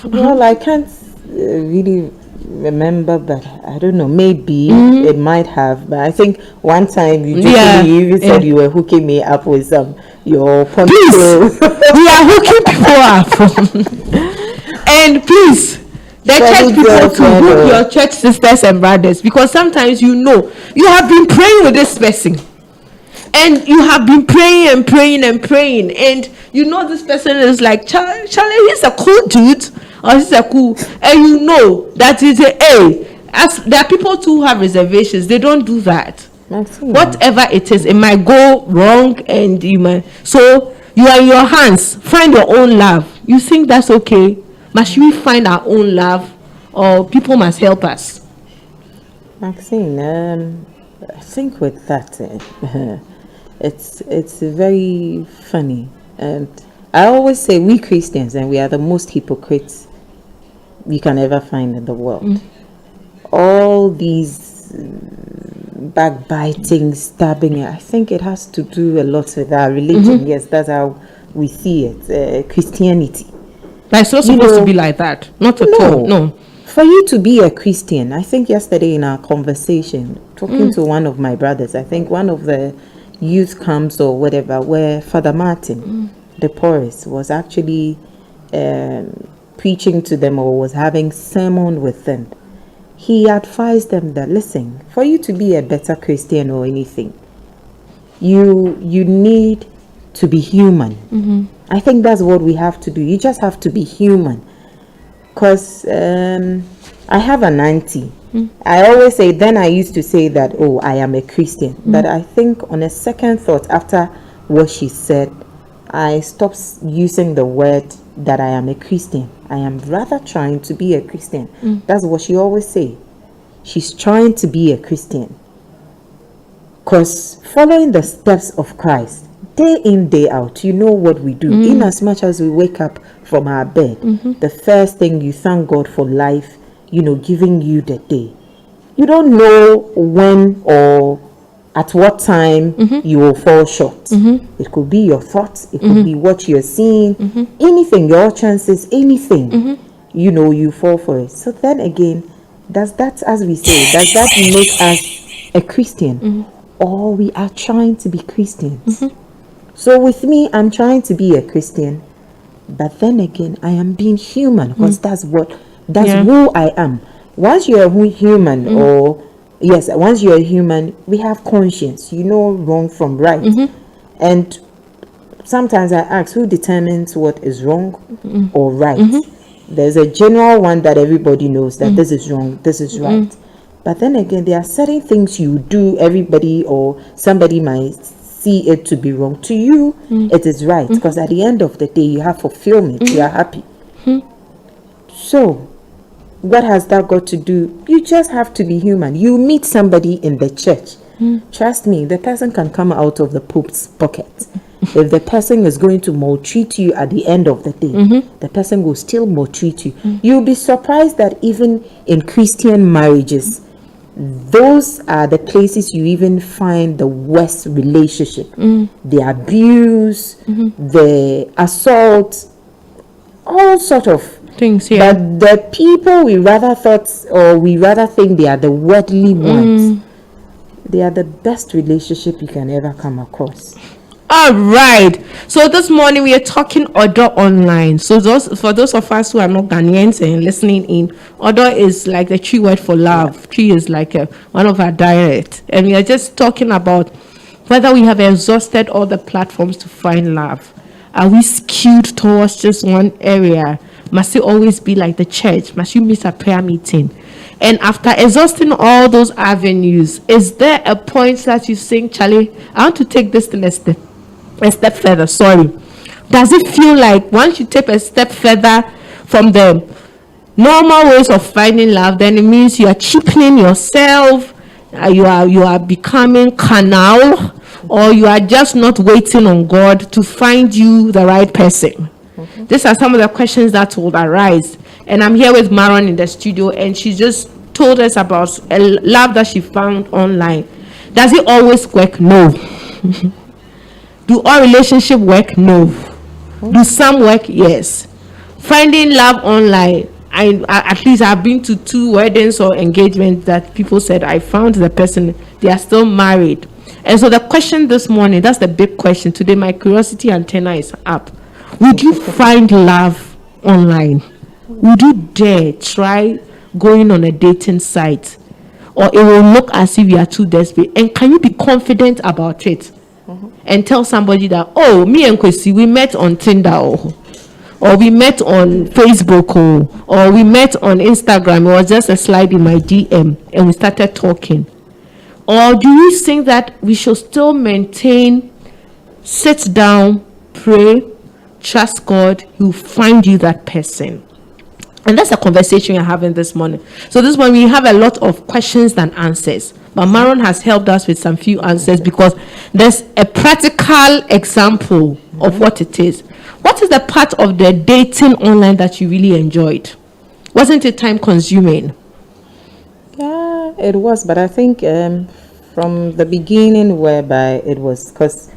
Well, I can't really remember, but I don't know. Maybe it might have. But I think one time you even said you were hooking me up with your please, we are hooking people up. And please, the church people to hook your church sisters and brothers, because sometimes you have been praying with this person, and you have been praying, and this person is like, Charlie, he's a cool dude, or he's a cool, and that is as there are people too who have reservations. They don't do that. Maxine. Whatever it is, it might go wrong, and so you are in your hands. Find your own love. You think that's okay? Must we find our own love, or people must help us? Maxine, I think with that, it's very funny. And I always say we Christians, and we are the most hypocrites you can ever find in the world. All these backbiting, stabbing, I think it has to do a lot with our religion. Yes, that's how we see it. Christianity. But it's not supposed to be like that. Not at all. No. For you to be a Christian, I think yesterday in our conversation, talking to one of my brothers, I think one of the youth camps or whatever, where Father Martin, the poorest, was actually preaching to them, or was having sermon with them. He advised them that, listen, for you to be a better Christian or anything, you need to be human. I think that's what we have to do. You just have to be human. Because I have an auntie. I always say, then I used to say that, oh, I am a Christian. But I think on a second thought, after what she said, I stopped using the word that I am a Christian. I am rather trying to be a Christian. That's what she always say. She's trying to be a Christian. Because following the steps of Christ, day in, day out, you know what we do. In as much as we wake up from our bed, the first thing you thank God for life, giving you the day. You don't know when or at what time you will fall short. It could be your thoughts, it could be what you're seeing, anything, your chances, anything, you fall for it. So then again, does that, as we say, does that make us a Christian? Or we are trying to be Christians? So with me, I'm trying to be a Christian, but then again, I am being human, because that's who I am. Once you're a human, once you're a human, we have conscience. You know wrong from right. And sometimes I ask, who determines what is wrong or right? There's a general one that everybody knows that this is wrong, this is right. But then again, there are certain things you do, everybody or somebody might see it to be wrong. To you, it is right, because at the end of the day, you have fulfillment, you are happy. So, what has that got to do? You just have to be human. You meet somebody in the church. Trust me, the person can come out of the Pope's pocket. If the person is going to maltreat you at the end of the day, the person will still maltreat you. You'll be surprised that even in Christian marriages, those are the places you even find the worst relationship. The abuse, the assault, all sort of things here. But the people we rather think they are the worldly ones, they are the best relationship you can ever come across. All right. So this morning we are talking Odo online. So for those of us who are not Ghanaians and listening in, Odo is like the Twi word for love. Twi is like one of our dialects, and we are just talking about whether we have exhausted all the platforms to find love. Are we skewed towards just one area? Must it always be like the church? Must you miss a prayer meeting? And after exhausting all those avenues, is there a point that you think, Charlie, I want to take this to a step further? Sorry. Does it feel like once you take a step further from the normal ways of finding love, then it means you are cheapening yourself, you are becoming carnal, or you are just not waiting on God to find you the right person? These are some of the questions that will arise. And I'm here with Maron in the studio, and she just told us about a love that she found online. Does it always work? No. Do all relationships work? No. Do some work? Yes. Finding love online, at least I've been to 2 weddings or engagements that people said I found the person, they are still married. And so the question this morning, that's the big question today, my curiosity antenna is up. Would you find love online? Would you dare try going on a dating site? Or it will look as if you are too desperate? And can you be confident about it? And tell somebody that, oh, me and Kwesi, we met on Tinder, or we met on Facebook, or we met on Instagram. It was just a slide in my DM and we started talking. Or do you think that we should still maintain, sit down, pray, trust God, He will find you that person? And that's a conversation we're having this morning. So this morning we have a lot of questions than answers. But Maron has helped us with some few answers because there's a practical example of what it is. What is the part of the dating online that you really enjoyed? Wasn't it time consuming? Yeah, it was. But I think from the beginning, whereby it was, because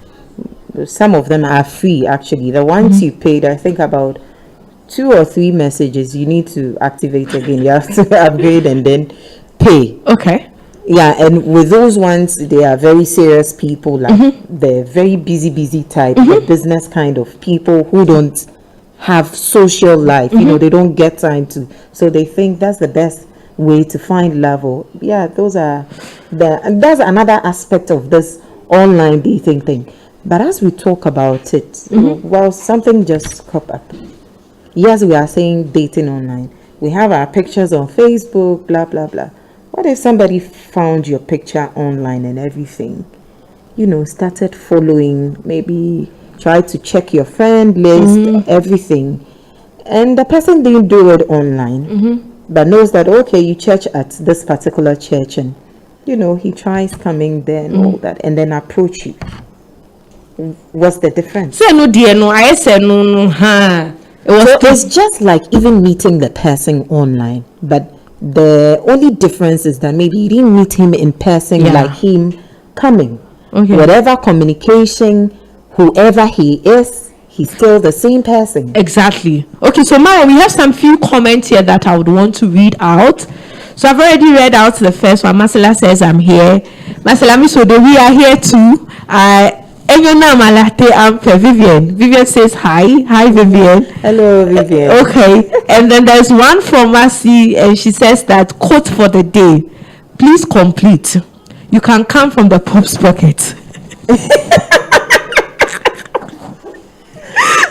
some of them are free actually. The ones you paid, I think about 2 or 3 messages you need to activate again. You have to upgrade and then pay. Okay. Yeah, and with those ones, they are very serious people, like they're very busy type, the business kind of people who don't have social life. You know, they don't get time to, so they think that's the best way to find love. Or yeah, those are and that's another aspect of this online dating thing. But as we talk about it, well, something just cropped up. Yes, we are saying dating online. We have our pictures on Facebook, blah blah blah. What if somebody found your picture online and everything, started following, maybe try to check your friend list, everything, and the person didn't do it online, but knows that, okay, you church at this particular church, and he tries coming there and all that, and then approach you. What's the difference? Say no, dear, no. I said no. So it's just like even meeting the person online, but the only difference is that maybe you didn't meet him in person, like him coming. Okay. Whatever communication, whoever he is, he's still the same person. Exactly. Okay, so now we have some few comments here that I would want to read out. So I've already read out the first one. Marcella says, I'm here. Marcella, we are here too. I'm Vivian. Vivian says hi. Hi, Vivian. Hello, Vivian. Okay. And then there's one from Mercy, and she says that quote for the day. Please complete. You can come from the Pope's pocket.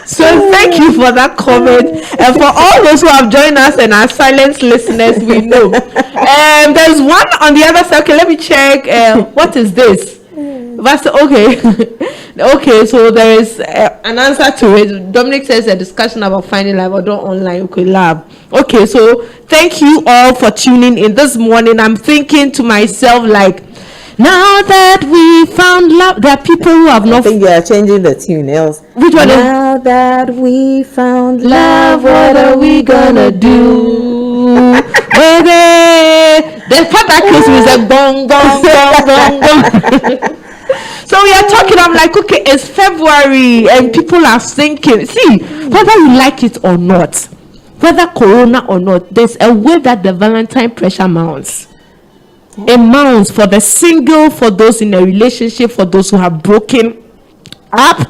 So thank you for that comment, and for all those who have joined us and our silent listeners, we know. There's one on the other side. Okay, let me check. What is this? That's okay. Okay, so there is an answer to it. Dominic says a discussion about finding love or don't online. Okay, love. Okay, so thank you all for tuning in this morning. I'm thinking to myself, like, now that we found love, there are people who have not. I think you are changing the tune, else. Which one? Now that we found love, what are we gonna do? Baby, the part that kills me is a bong bong bong bong bong. So we are talking, I'm like, okay, it's February and people are thinking, see, whether you like it or not, whether corona or not, there's a way that the Valentine pressure mounts. It mounts for the single, for those in a relationship, for those who have broken up,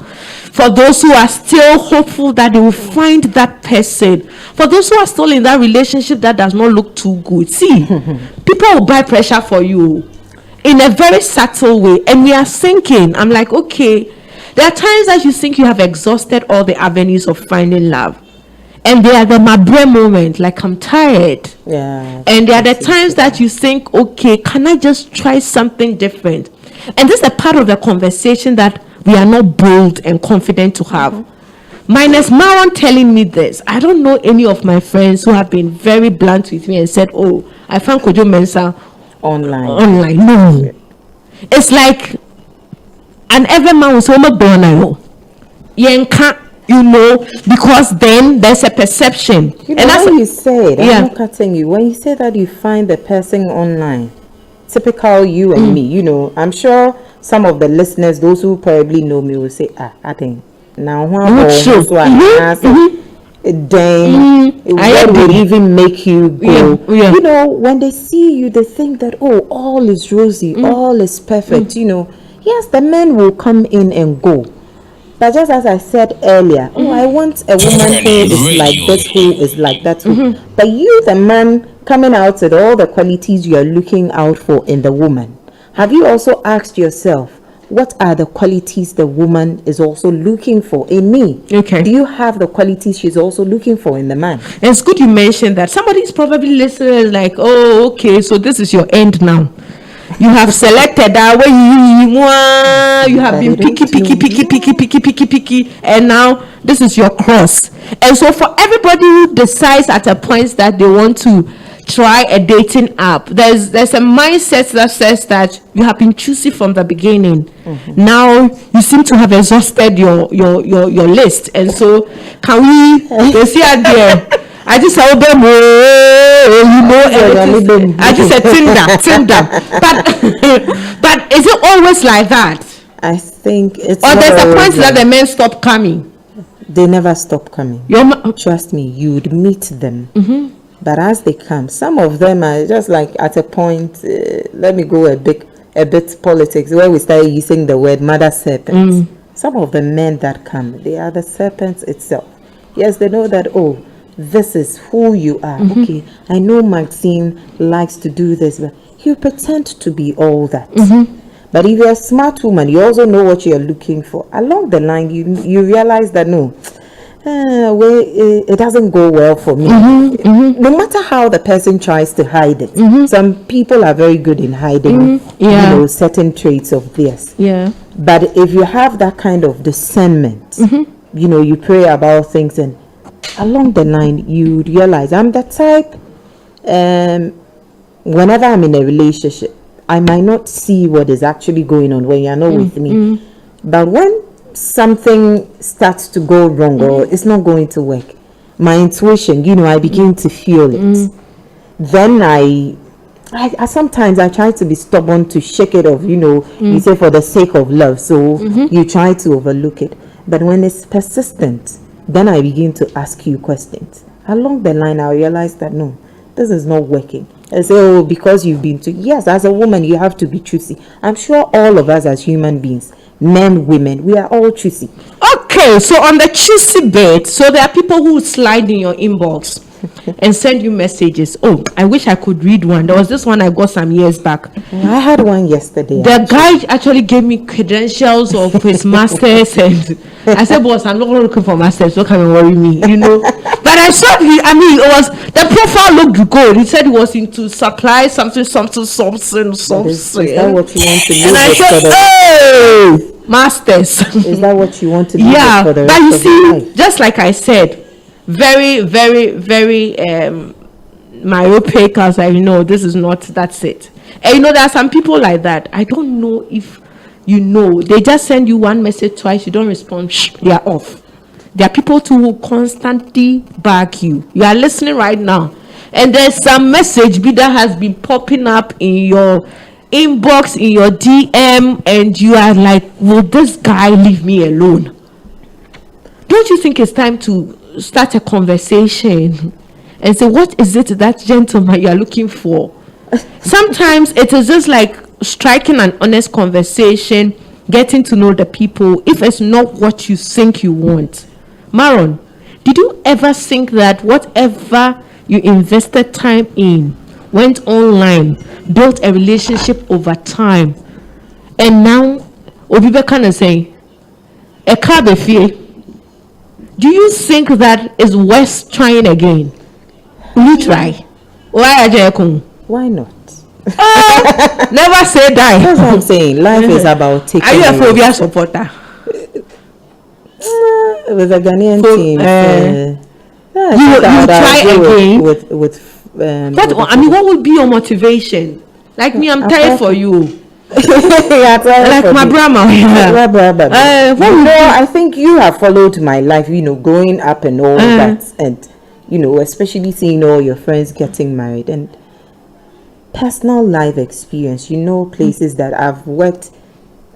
for those who are still hopeful that they will find that person, for those who are still in that relationship that does not look too good. See, people will buy pressure for you in a very subtle way, and we are thinking, I'm like, okay, there are times that you think you have exhausted all the avenues of finding love, and they are the mabre moment, like I'm tired. Yeah. And there are the times that you think, okay, can I just try something different? And this is a part of the conversation that we are not bold and confident to have. Minus Maron telling me this, I don't know any of my friends who have been very blunt with me and said, oh, I found Kojo Mensah online. No, it's like an every man was home born, because then there's a perception. And that's what you said. I'm not cutting you. When you say that you find the person online, typical you and me, I'm sure some of the listeners, those who probably know me, will say, I think now then what would even make you go? When they see you, they think that, oh, all is rosy, all is perfect. Yes, the men will come in and go, but just as I said earlier, I want a woman who is like this, who is like that. But you, the man, coming out with all the qualities you are looking out for in the woman, have you also asked yourself, what are the qualities the woman is also looking for in me? Okay. Do you have the qualities she's also looking for in the man? It's good you mentioned that. Somebody's probably listening like, oh, okay, so this is your end now. You have selected that way, you have been picky, and now this is your cross. And so for everybody who decides at a point that they want to try a dating app, there's a mindset that says that you have been choosy from the beginning. Now you seem to have exhausted your list, and so can we see out there? I just said, I just said Tinder. But is it always like that? I think it's. Or there's a point that the men stop coming. They never stop coming. Trust me, you'd meet them. But as they come, some of them are just like at a point. Let me go a bit politics, where we start using the word mother serpents. Some of the men that come, they are the serpents itself. Yes, they know that. Oh, this is who you are. Okay, I know Maxine likes to do this, but you pretend to be all that. But if you're a smart woman, you also know what you're looking for. Along the line, you realize that no, it doesn't go well for me. No matter how the person tries to hide it. Some people are very good in hiding, certain traits of theirs. Yeah. But if you have that kind of discernment, you pray about things, and along the line you realize I'm the type. Whenever I'm in a relationship, I might not see what is actually going on when you're not with me. But when something starts to go wrong or it's not going to work, my intuition, I begin to feel it. Then I sometimes I try to be stubborn to shake it off, you say for the sake of love, so you try to overlook it. But when it's persistent, then I begin to ask you questions. Along the line, I realize that no, this is not working. I say, oh, because you've been to, yes, as a woman, you have to be choosy. I'm sure all of us as human beings, men, women, we are all choosy. Okay, so on the choosy bit, so there are people who slide in your inbox and send you messages. Oh, I wish I could read one. There was this one I got some years back. I had one yesterday. The guy actually gave me credentials of his masters, and I said, boss, I'm not looking for masters, don't come and worry me, But I saw it was, the profile looked good. He said he was into supply, something. Is that what you want to do? And I said, oh, masters. Is that what you want to do? Yeah, for the but you rest of your see, life? just like I said, very, very, very myopic, as this is not, that's it. And there are some people like that. I don't know if they just send you one message twice, you don't respond, they are off. There are people too who constantly back you. You are listening right now, and there's some message that has been popping up in your inbox, in your DM, and you are like, will this guy leave me alone? Don't you think it's time to start a conversation and say, what is it that gentleman you are looking for? Sometimes it is just like striking an honest conversation, getting to know the people, if it's not what you think you want. Maron, did you ever think that whatever you invested time in, went online, built a relationship over time, and now Obibe kind of saying, a car be fear? Do you think that is worth trying again? Will you try? Why not? Never say die. That's what I'm saying. Life is about taking. Are you a phobia supporter? With a Ghanaian team, you try again with what would be your motivation? Like me, I'm tired for you. Like my grandma. I think you have followed my life, growing up and all that, and especially seeing all your friends getting married and personal life experience. Places that I've worked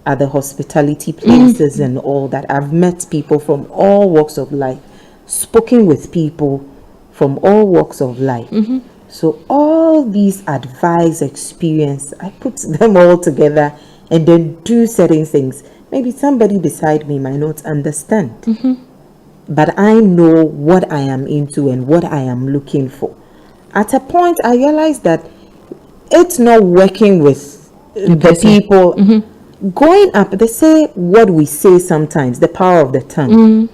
at, the hospitality places and all that. I've met people from all walks of life, spoken with people from all walks of life. So all these advice, experience, I put them all together and then do certain things. Maybe somebody beside me might not understand, but I know what I am into and what I am looking for. At a point, I realized that it's not working with the people. Going up, they say what we say sometimes, the power of the tongue.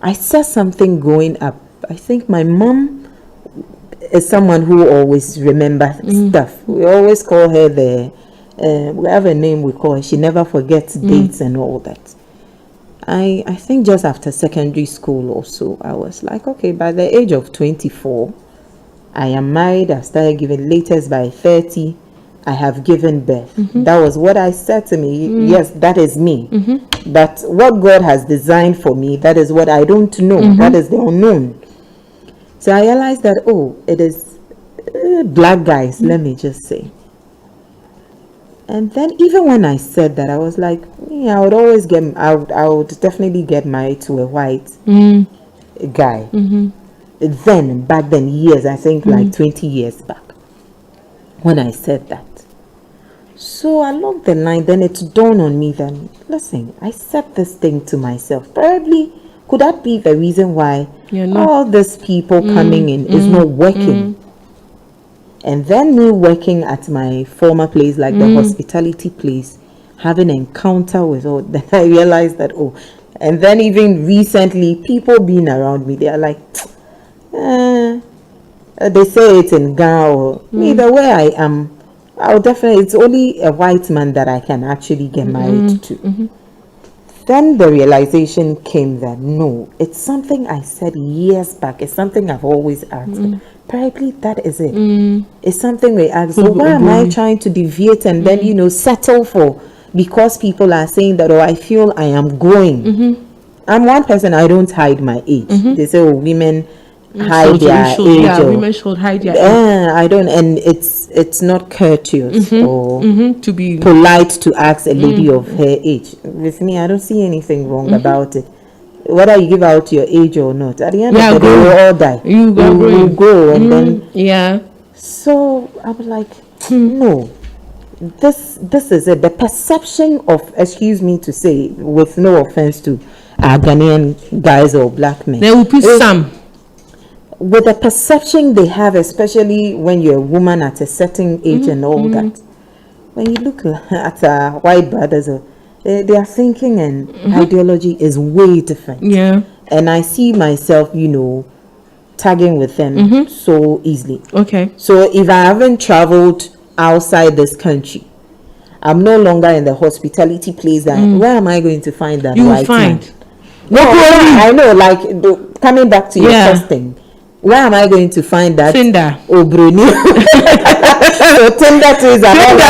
I said something growing up. I think my mom is someone who always remembers stuff. We always call her we have a name we call her. She never forgets dates and all that. I think just after secondary school also, I was like, okay, by the age of 24, I am married. I started giving, latest by 30, I have given birth. That was what I said to me. Yes, that is me. But what God has designed for me, that is what I don't know. That is the unknown. So I realized that, it is black guys, let me just say. And then even when I said that, I was like, I would always I would definitely get married to a white guy. Then, back then, years, I think like 20 years back, when I said that. So along the line, then it dawned on me that, listen, I said this thing to myself. Probably, could that be the reason why all these people coming in is not working? And then me working at my former place, like the hospitality place, having an encounter with all, then I realized that, And then even recently, people being around me, they are like, they say it in Ghana or me, the way I am, I'll definitely, it's only a white man that I can actually get married to. Then the realization came that no, it's something I said years back. It's something I've always asked. Probably that is it. It's something we ask. So why am I trying to deviate and then, settle for, because people are saying that, I feel I am growing. I'm one person, I don't hide my age. They say, women hide their age. Yeah, women should hide their age. I don't, and it's not courteous or to be polite to ask a lady of her age. With me, I don't see anything wrong about it. Whether you give out your age or not, at the end of the day, we'll all die. You will go, and then So I'm like, no. This is it. The perception of, excuse me to say, with no offense to Ghanaian guys or black men, they will put some. With the perception they have, especially when you're a woman at a certain age and all that, when you look at our white brothers, their thinking and ideology is way different. Yeah. And I see myself, tagging with them so easily. Okay. So if I haven't traveled outside this country, I'm no longer in the hospitality place. Where am I going to find that white man? No, I know, like, coming back to your first thing. Where am I going to find that? Tinder. Oh, Bruni. So Tinder too is another.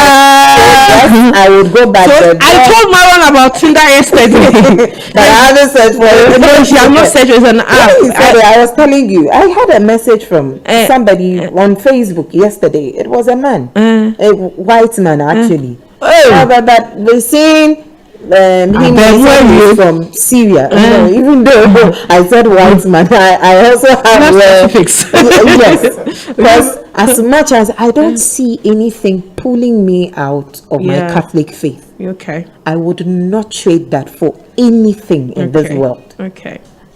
I would go back there. I told Maron about Tinder yesterday. But I haven't searched for it. No, she has not searched. It's an app. I was telling you, I had a message from somebody on Facebook yesterday. It was a man, a white man actually. But we're seeing him from Syria. Even though I said white man, I also have yes, because as much as I don't see anything pulling me out of my Catholic faith, I would not trade that for anything in this world.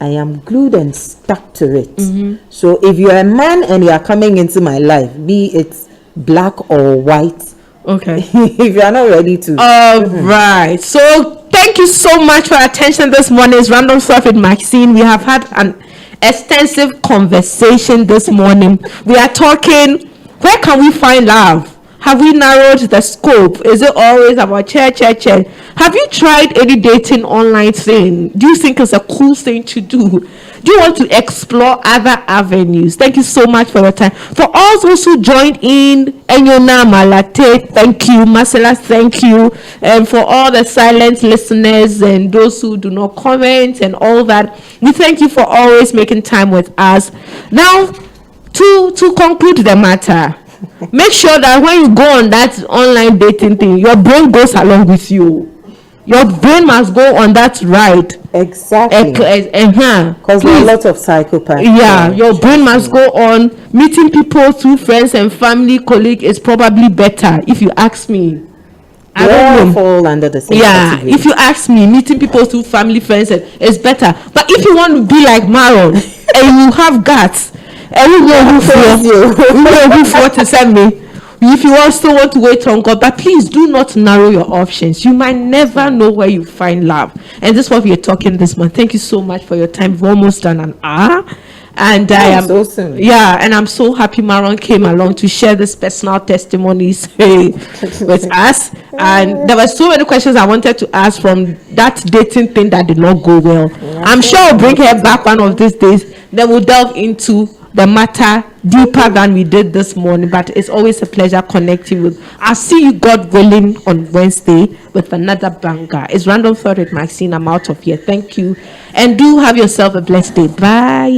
I am glued and stuck to it. So if you're a man and you are coming into my life, be it black or white, if you are not ready to. All right. So thank you so much for your attention this morning. It's Random Stuff with Maxine. We have had an extensive conversation this morning. We are talking, where can we find love? Have we narrowed the scope? Is it always about church? Have you tried any dating online thing? Do you think it's a cool thing to do? Do you want to explore other avenues? Thank you so much for your time. For all those who joined in, Enyona Malate, thank you. Marcella, thank you. And for all the silent listeners and those who do not comment and all that, we thank you for always making time with us. Now, to conclude the matter, make sure that when you go on that online dating thing, your brain goes along with you. Your brain must go on that ride. Exactly. Because there are a lot of psychopaths. Yeah, your brain must go on. Meeting people through friends and family, colleagues is probably better, if you ask me. I don't know. Fall under the same category. If you ask me, meeting people through family, friends is better. But if you want to be like Maron and you have guts, and you know who for to send me. If you also want to wait on God, but please do not narrow your options. You might never know where you find love. And this is what we are talking this month. Thank you so much for your time. We've almost done an hour. And I am awesome. And I'm so happy Maron came along to share this personal testimonies with us. And there were so many questions I wanted to ask from that dating thing that did not go well. I'm sure I'll bring her back one of these days. Then we'll delve into the matter deeper than we did this morning, but it's always a pleasure connecting with. I'll see you, God willing, on Wednesday with another banger. It's Random Thought with Maxine. I'm out of here. Thank you, and do have yourself a blessed day. Bye.